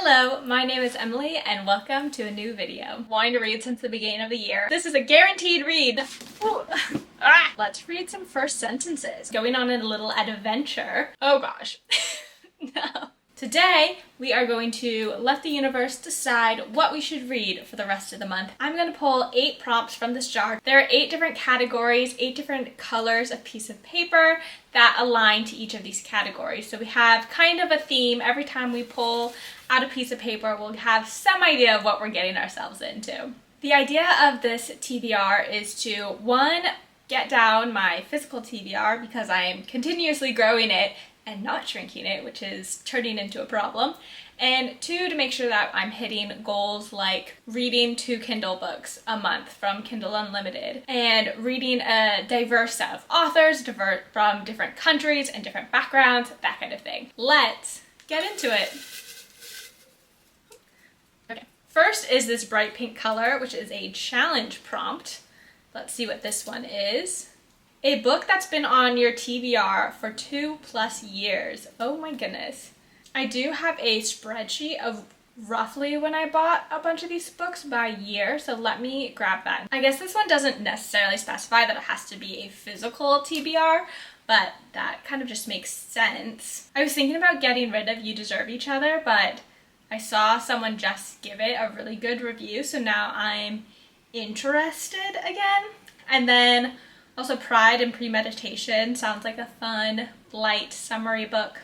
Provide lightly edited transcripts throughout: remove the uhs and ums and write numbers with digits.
Hello, my name is Emily and welcome to a new video. Wanting to read since the beginning of the year. This is a guaranteed read. Let's read some first sentences. Going on a little adventure. Oh gosh. No. Today, we are going to let the universe decide what we should read for the rest of the month. I'm going to pull 8 prompts from this jar. There are 8 different categories, 8 different colors of piece of paper that align to each of these categories. So we have kind of a theme. Every time we pull out a piece of paper, we'll have some idea of what we're getting ourselves into. The idea of this TBR is to, 1, get down my physical TBR because I am continuously growing it and not shrinking it, which is turning into a problem. And 2, to make sure that I'm hitting goals like reading 2 Kindle books a month from Kindle Unlimited and reading a diverse set of authors from different countries and different backgrounds, that kind of thing. Let's get into it. Okay, first is this bright pink color, which is a challenge prompt. Let's see what this one is. A book that's been on your TBR for 2+ years. Oh my goodness. I do have a spreadsheet of roughly when I bought a bunch of these books by year, so let me grab that. I guess this one doesn't necessarily specify that it has to be a physical TBR, but that kind of just makes sense. I was thinking about getting rid of You Deserve Each Other, but I saw someone just give it a really good review, so now I'm interested again. And then also Pride and Premeditation sounds like a fun, light, summery book.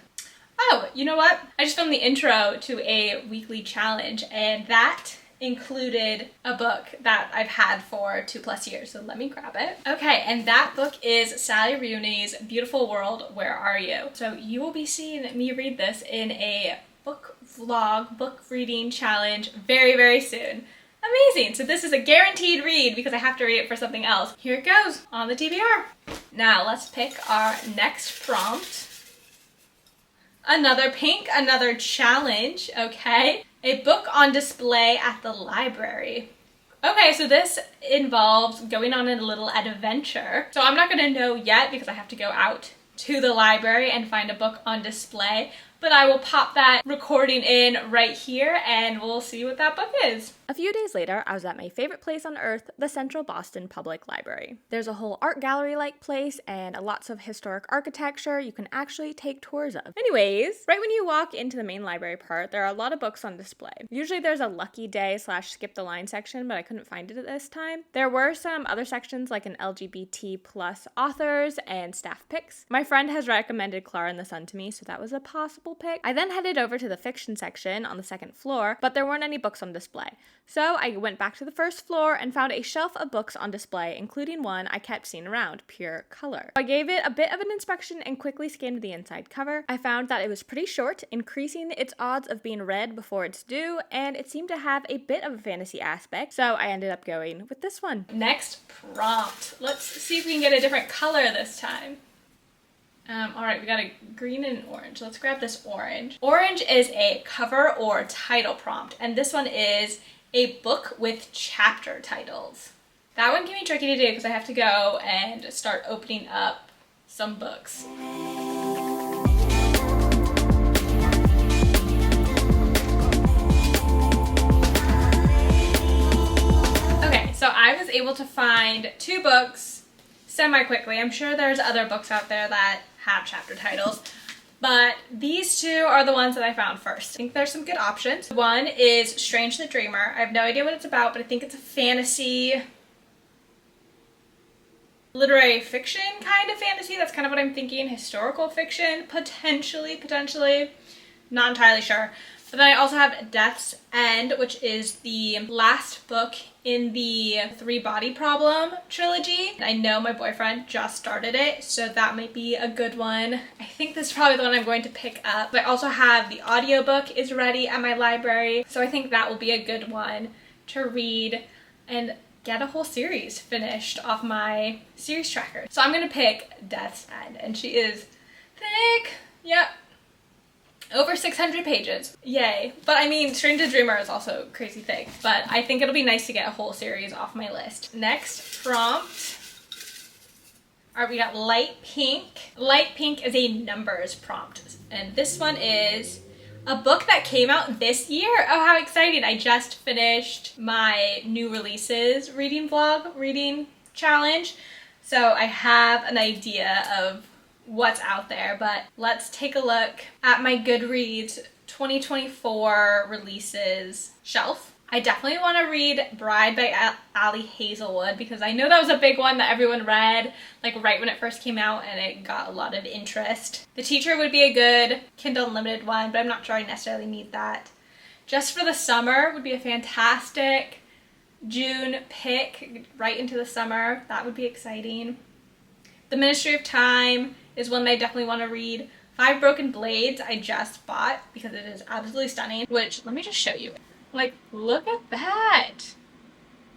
Oh, you know what? I just filmed the intro to a weekly challenge and that included a book that I've had for 2+ years, so let me grab it. Okay, and that book is Sally Rooney's Beautiful World, Where Are You? So you will be seeing me read this in a book vlog, book reading challenge very, very soon. Amazing! So this is a guaranteed read because I have to read it for something else. Here it goes on the TBR. Now let's pick our next prompt. Another pink, another challenge, okay? A book on display at the library. Okay, so this involves going on a little adventure. So I'm not gonna know yet because I have to go out to the library and find a book on display, but I will pop that recording in right here and we'll see what that book is. A few days later, I was at my favorite place on earth, the Central Boston Public Library. There's a whole art gallery-like place and lots of historic architecture you can actually take tours of. Anyways, right when you walk into the main library part, there are a lot of books on display. Usually there's a lucky day / skip the line section, but I couldn't find it at this time. There were some other sections like an LGBT+ authors and staff picks. My friend has recommended Clara and the Sun to me, so that was a possible pick. I then headed over to the fiction section on the 2nd floor, but there weren't any books on display. So I went back to the 1st floor and found a shelf of books on display, including one I kept seeing around, Pure Color. I gave it a bit of an inspection and quickly scanned the inside cover. I found that it was pretty short, increasing its odds of being read before it's due, and it seemed to have a bit of a fantasy aspect, so I ended up going with this one. Next prompt. Let's see if we can get a different color this time. Alright, we got a green and an orange. Let's grab this orange. Orange is a cover or title prompt, and this one is a book with chapter titles. That one can be tricky to do because I have to go and start opening up some books. Okay, so I was able to find 2 books semi-quickly. I'm sure there's other books out there that have chapter titles, but these 2 are the ones that I found first. I think there's some good options. One is Strange the Dreamer. I have no idea what it's about, but I think it's a fantasy, literary fiction kind of fantasy. That's kind of what I'm thinking. Historical fiction, potentially. Not entirely sure. But then I also have Death's End, which is the last book in the 3 Body Problem trilogy. I know my boyfriend just started it, so that might be a good one. I think this is probably the one I'm going to pick up. But I also have the audiobook is ready at my library, so I think that will be a good one to read and get a whole series finished off my series tracker. So I'm gonna pick Death's End, and she is thick. Yep. Over 600 pages. Yay. But I mean, Strange the Dreamer is also crazy thick, but I think it'll be nice to get a whole series off my list. Next prompt. Alright, we got light pink. Light pink is a numbers prompt, and this one is A book that came out this year? Oh, how exciting. I just finished my new releases reading challenge. So I have an idea of what's out there, but let's take a look at my Goodreads 2024 releases shelf. I definitely want to read Bride by Ali Hazelwood because I know that was a big one that everyone read like right when it first came out and it got a lot of interest. The Teacher would be a good Kindle Unlimited one, but I'm not sure I necessarily need that. Just for the Summer would be a fantastic June pick right into the summer. That would be exciting. The Ministry of Time is one that I definitely want to read. Five Broken Blades I just bought because it is absolutely stunning, which let me just show you. Like, look at that.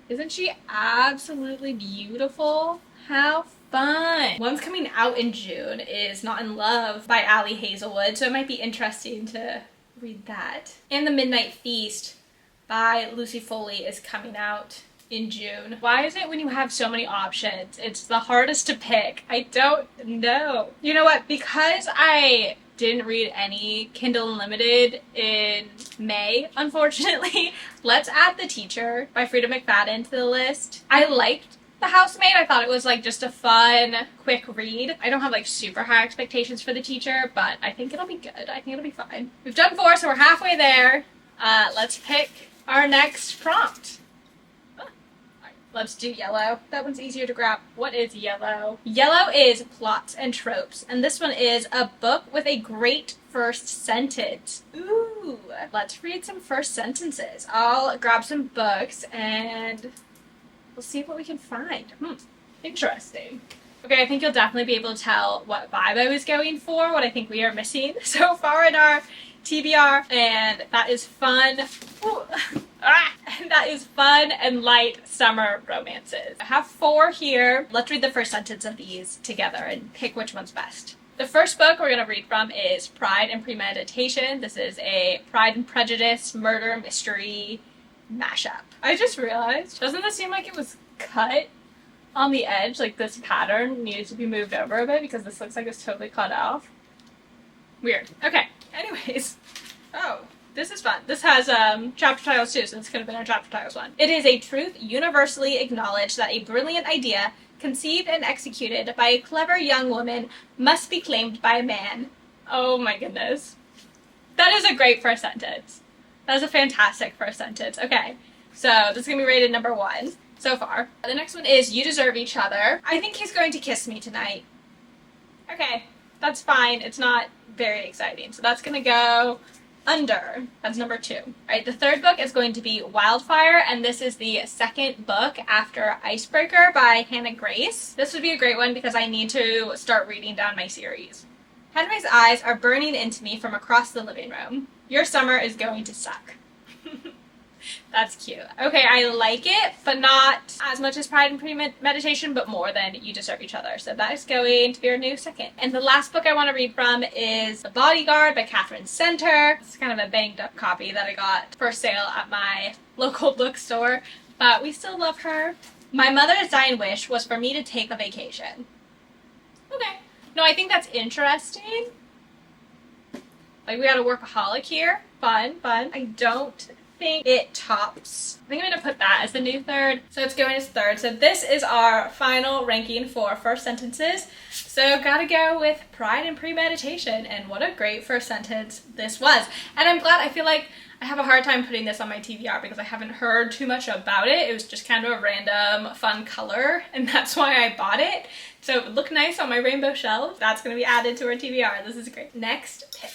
Isn't she absolutely beautiful? How fun. One's coming out in June is Not in Love by Ali Hazelwood, so it might be interesting to read that. And The Midnight Feast by Lucy Foley is coming out in June. Why is it when you have so many options, it's the hardest to pick? I don't know. You know what? Because I didn't read any Kindle Unlimited in May, unfortunately, let's add The Teacher by Frida McFadden to the list. I liked The Housemaid. I thought it was like just a fun, quick read. I don't have like super high expectations for The Teacher, but I think it'll be good. I think it'll be fine. We've done 4, so we're halfway there. Let's pick our next prompt. Let's do yellow. That one's easier to grab. What is yellow? Yellow is plots and tropes, and this one is a book with a great first sentence. Ooh, let's read some first sentences. I'll grab some books and we'll see what we can find. Interesting. Okay, I think you'll definitely be able to tell what vibe I was going for, what I think we are missing so far in our TBR, and that is fun. Ooh. That is fun and light summer romances. I have 4 here. Let's read the first sentence of these together and pick which one's best. The first book we're going to read from is Pride and Premeditation. This is a Pride and Prejudice murder mystery mashup. I just realized, doesn't this seem like it was cut on the edge? Like this pattern needed to be moved over a bit because this looks like it's totally cut off. Weird. Okay. Anyways. Oh. This is fun. This has chapter titles too, so this could have been our chapter titles one. It is a truth universally acknowledged that a brilliant idea, conceived and executed by a clever young woman, must be claimed by a man. Oh my goodness. That is a great first sentence. That is a fantastic first sentence. Okay, so this is going to be rated number 1 so far. The next one is You Deserve Each Other. I think he's going to kiss me tonight. Okay, that's fine. It's not very exciting, so that's going to go under. That's number 2. All right, the third book is going to be Wildfire, and this is the second book after Icebreaker by Hannah Grace. This would be a great one because I need to start reading down my series. Henry's eyes are burning into me from across the living room. Your summer is going to suck. That's cute. Okay, I like it, but not as much as Pride and Premeditation, but more than You Deserve Each Other. So that is going to be our new second. And the last book I want to read from is The Bodyguard by Catherine Center. It's kind of a banged up copy that I got for sale at my local bookstore, but we still love her. My mother's dying wish was for me to take a vacation. Okay. No, I think that's interesting. Like, we got a workaholic here. Fun. I don't think it tops. I think I'm gonna put that as the new third. So it's going as third. So this is our final ranking for first sentences. So gotta go with Pride and Premeditation, and what a great first sentence this was. And I'm glad. I feel like I have a hard time putting this on my TBR because I haven't heard too much about it. It was just kind of a random fun color, and that's why I bought it. So it would look nice on my rainbow shelf. That's gonna be added to our TBR. This is great. Next pick.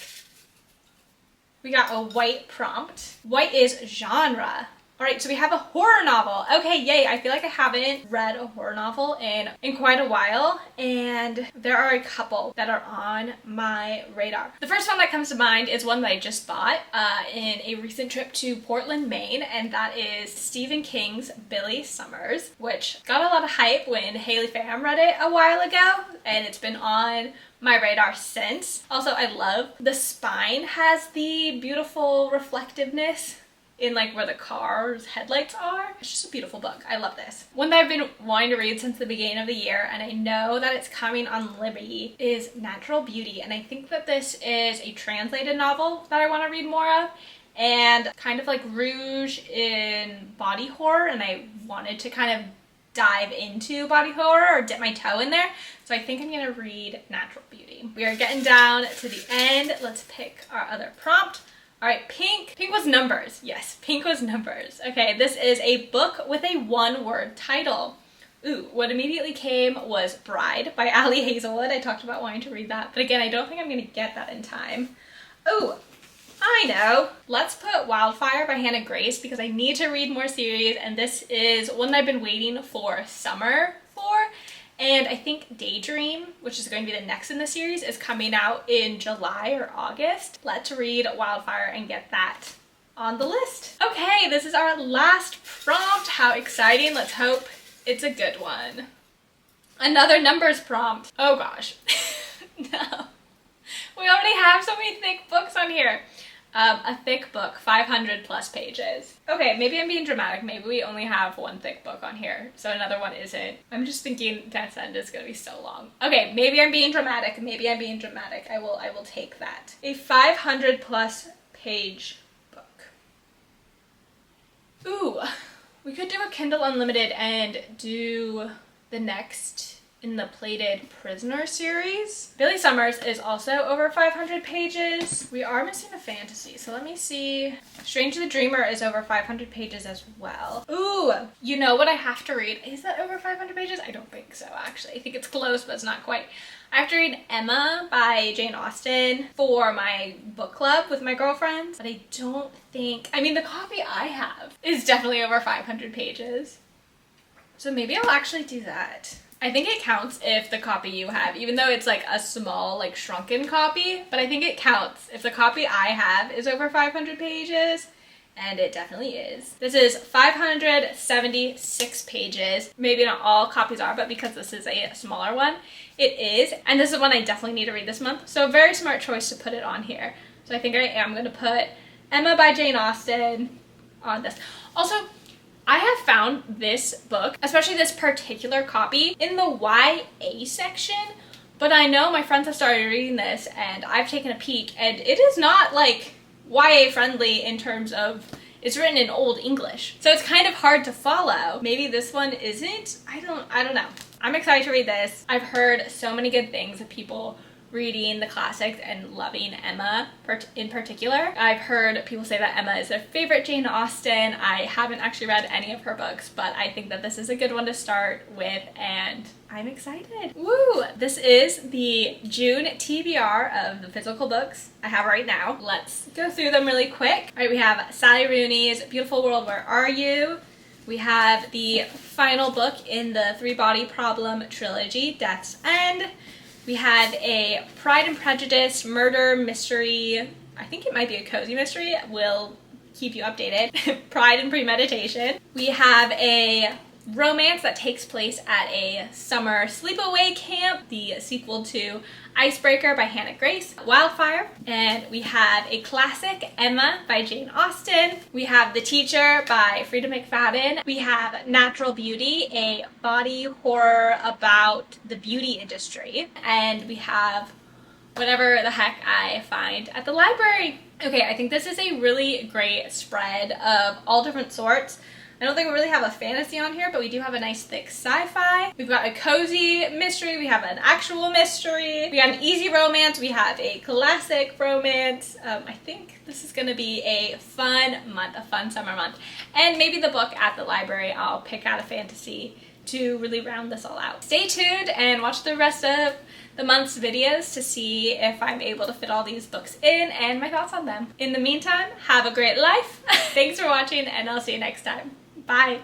We got a white prompt. White is genre. All right, so we have a horror novel. Okay, yay. I feel like I haven't read a horror novel in quite a while, and there are a couple that are on my radar. The first one that comes to mind is one that I just bought in a recent trip to Portland, Maine, and that is Stephen King's Billy Summers, which got a lot of hype when Haley Pham read it a while ago, and it's been on my radar since. Also, I love the spine has the beautiful reflectiveness in like where the car's headlights are. It's just a beautiful book. I love this. One that I've been wanting to read since the beginning of the year, and I know that it's coming on Libby, is Natural Beauty. And I think that this is a translated novel that I want to read more of, and kind of like Rouge in body horror, and I wanted to kind of dive into body horror or dip my toe in there. So I think I'm gonna read Natural Beauty. We are getting down to the end. Let's pick our other prompt. All right, pink. Pink was numbers. Yes, pink was numbers. Okay, this is a book with a one-word title. Ooh, what immediately came was Bride by Ali Hazelwood. I talked about wanting to read that, but again, I don't think I'm gonna get that in time. Ooh, I know. Let's put Wildfire by Hannah Grace because I need to read more series, and this is one that I've been waiting for summer for. And I think Daydream, which is going to be the next in the series, is coming out in July or August. Let's read Wildfire and get that on the list. Okay, this is our last prompt. How exciting. Let's hope it's a good one. Another numbers prompt. Oh gosh. No. We already have so many thick books on here. A thick book, 500 plus pages. Okay, maybe I'm being dramatic. Maybe we only have one thick book on here, so another one isn't. I'm just thinking Death's End is gonna be so long. Okay, maybe I'm being dramatic. Maybe I'm being dramatic. I will take that. A 500 plus page book. Ooh, we could do a Kindle Unlimited and do the next in the Plated Prisoner series. Billy Summers is also over 500 pages. We are missing a fantasy, so let me see. Strange the Dreamer is over 500 pages as well. Ooh, you know what I have to read? Is that over 500 pages? I don't think so, actually. I think it's close, but it's not quite. I have to read Emma by Jane Austen for my book club with my girlfriends, but I don't think, I mean, the copy I have is definitely over 500 pages. So maybe I'll actually do that. I think it counts if the copy you have, even though it's like a small, like shrunken copy, but I think it counts if the copy I have is over 500 pages, and it definitely is. This is 576 pages. Maybe not all copies are, but because this is a smaller one, it is. And this is one I definitely need to read this month, so a very smart choice to put it on here. So I think I am going to put Emma by Jane Austen on this. Also, I have found this book, especially this particular copy, in the YA section, but I know my friends have started reading this and I've taken a peek, and it is not like YA friendly in terms of it's written in Old English. So it's kind of hard to follow. Maybe this one isn't. I don't know. I'm excited to read this. I've heard so many good things of people reading the classics and loving Emma in particular. I've heard people say that Emma is their favorite Jane Austen. I haven't actually read any of her books, but I think that this is a good one to start with, and I'm excited. Woo! This is the June TBR of the physical books I have right now. Let's go through them really quick. All right, we have Sally Rooney's Beautiful World, Where Are You? We have the final book in the Three Body Problem trilogy, Death's End. We have a Pride and Prejudice murder mystery. I think it might be a cozy mystery. We'll keep you updated. Pride and Premeditation. We have a romance that takes place at a summer sleepaway camp, the sequel to Icebreaker by Hannah Grace. Wildfire. And we have a classic, Emma by Jane Austen. We have The Teacher by Frida McFadden. We have Natural Beauty, a body horror about the beauty industry. And we have whatever the heck I find at the library. Okay, I think this is a really great spread of all different sorts. I don't think we really have a fantasy on here, but we do have a nice thick sci-fi. We've got a cozy mystery. We have an actual mystery. We got an easy romance. We have a classic romance. I think this is going to be a fun month, a fun summer month. And maybe the book at the library, I'll pick out a fantasy to really round this all out. Stay tuned and watch the rest of the month's videos to see if I'm able to fit all these books in and my thoughts on them. In the meantime, have a great life. Thanks for watching, and I'll see you next time. Bye.